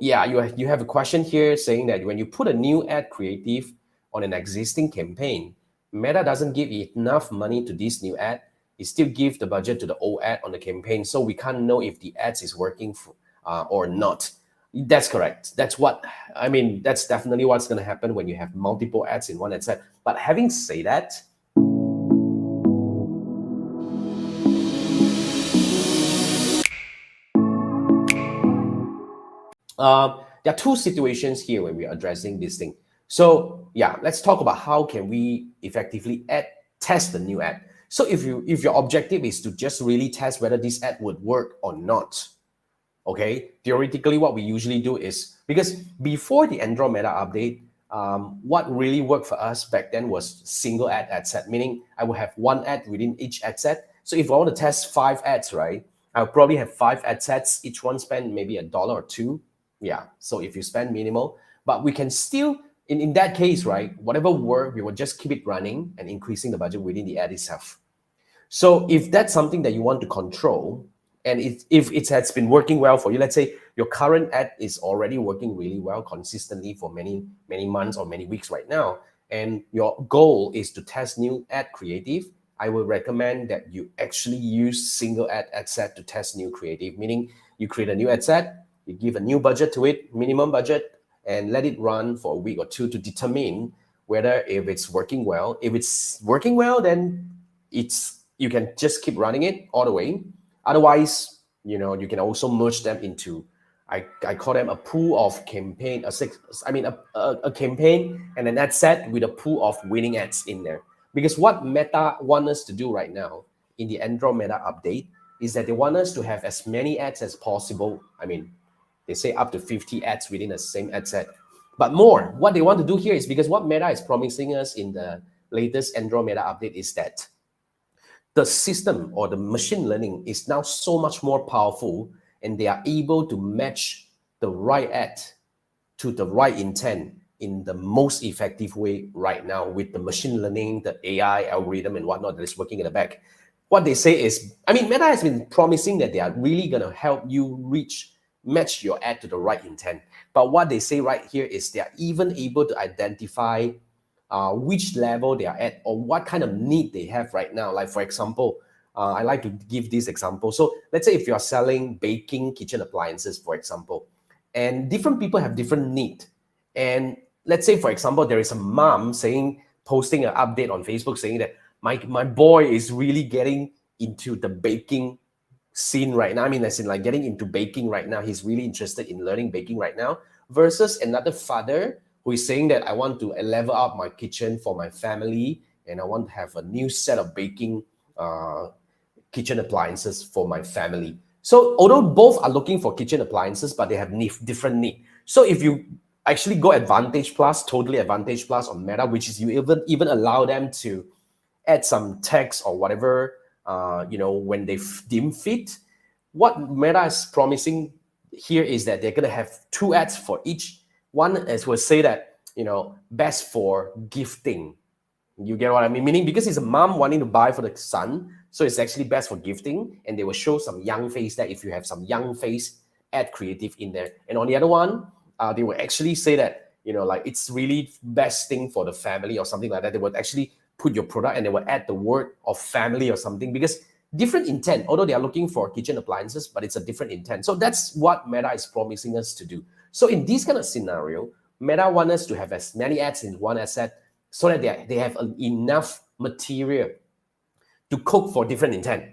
yeah, you have a question here saying that when you put a new ad creative on an existing campaign, Meta doesn't give enough money to this new ad. It still gives the budget to the old ad on the campaign, so we can't know if the ads is working or not. That's correct. That's what I mean. That's definitely what's going to happen when you have multiple ads in one ad set. But having said that, there are two situations here when we are addressing this thing. So yeah, let's talk about how can we effectively test the new ad. So if your objective is to just really test whether this ad would work or not, okay, theoretically what we usually do is, because before the Andromeda update, what really worked for us back then was single ad set, meaning I will have one ad within each ad set. So if I want to test 5 ads, right, I'll probably have 5 ad sets, each one spend maybe $1 or $2. Yeah, so if you spend minimal, but we can still, in that case, right, whatever work, we will just keep it running and increasing the budget within the ad itself. So if that's something that you want to control, and if it has been working well for you, let's say your current ad is already working really well consistently for many months or many weeks right now, and your goal is to test new ad creative, I will recommend that you actually use single ad set to test new creative, meaning you create a new ad set, you give a new budget to it, minimum budget, and let it run for a week or two to determine whether if it's working well. If it's working well, then you can just keep running it all the way. Otherwise, you can also merge them into, I call them a pool of campaign, a campaign and an ad set with a pool of winning ads in there. Because what Meta want us to do right now in the Andromeda update is that they want us to have as many ads as possible. I mean, they say up to 50 ads within the same ad set. But more, what they want to do here is, because what Meta is promising us in the latest Andromeda update is that the system or the machine learning is now so much more powerful, and they are able to match the right ad to the right intent in the most effective way right now with the machine learning, the AI algorithm and whatnot that is working in the back. What they say is, I mean, Meta has been promising that they are really going to help you match your ad to the right intent. But what they say right here is they are even able to identify which level they are at or what kind of need they have right now. Like, for example, I like to give this example. So let's say if you're selling baking kitchen appliances, for example, and different people have different need. And let's say, for example, there is a mom posting an update on Facebook saying that my boy is really getting into the baking scene right now. I mean, as in like getting into baking right now. He's really interested in learning baking right now. Versus another father who is saying that I want to level up my kitchen for my family and I want to have a new set of baking kitchen appliances for my family. So although both are looking for kitchen appliances, but they have different need. So if you actually go Advantage Plus, totally Advantage Plus on Meta, which is you even allow them to add some text or whatever, when they deem fit. What Meta is promising here is that they're going to have 2 ads for each. One is will say that, best for gifting. You get what I mean? Meaning, because it's a mom wanting to buy for the son, so it's actually best for gifting, and they will show some young face there if you have some young face ad creative in there. And on the other one, they will actually say that, like it's really best thing for the family or something like that. They would actually put your product and they will add the word of family or something, because different intent, although they are looking for kitchen appliances, but it's a different intent. So that's what Meta is promising us to do. So in this kind of scenario, Meta wants us to have as many ads in one asset so that they have enough material to cook for different intent.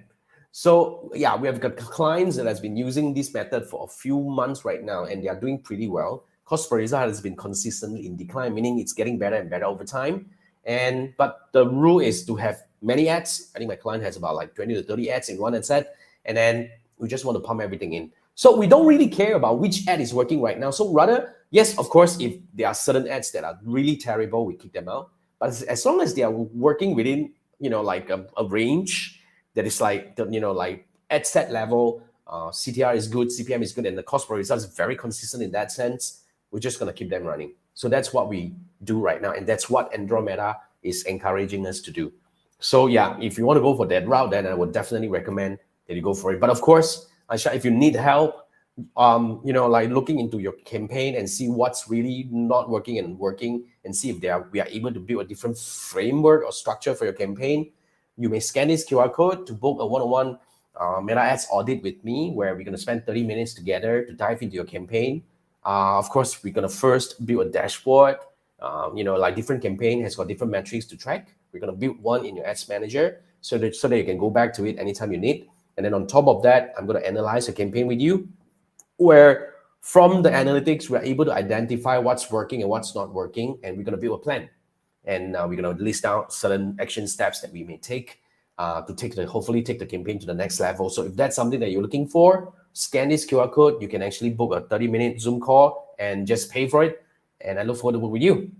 So yeah, we have got clients that has been using this method for a few months right now, and they are doing pretty well. Cost per result has been consistently in decline, meaning it's getting better and better over time. But the rule is to have many ads. I think my client has about like 20 to 30 ads in one ad set, and then we just want to pump everything in. So we don't really care about which ad is working right now. So rather, yes, of course, if there are certain ads that are really terrible, we kick them out. But as long as they are working within, like a range that is like, like ad set level, CTR is good, CPM is good, and the cost per result is very consistent in that sense, we're just going to keep them running. So that's what we do right now. And that's what Andromeda is encouraging us to do. So yeah, if you want to go for that route, then I would definitely recommend that you go for it. But of course, Aisha, if you need help, like looking into your campaign and see what's really not working and working, and see if we are able to build a different framework or structure for your campaign. You may scan this QR code to book a one-on-one Meta Ads audit with me, where we're going to spend 30 minutes together to dive into your campaign. Of course, we're going to first build a dashboard. Like different campaign has got different metrics to track. We're going to build one in your ads manager so that you can go back to it anytime you need. And then on top of that, I'm going to analyze the campaign with you, where from the analytics, we're able to identify what's working and what's not working, and we're going to build a plan. And we're going to list out certain action steps that we may take to hopefully take the campaign to the next level. So if that's something that you're looking for, scan this QR code. You can actually book a 30-minute Zoom call and just pay for it. And I look forward to work with you.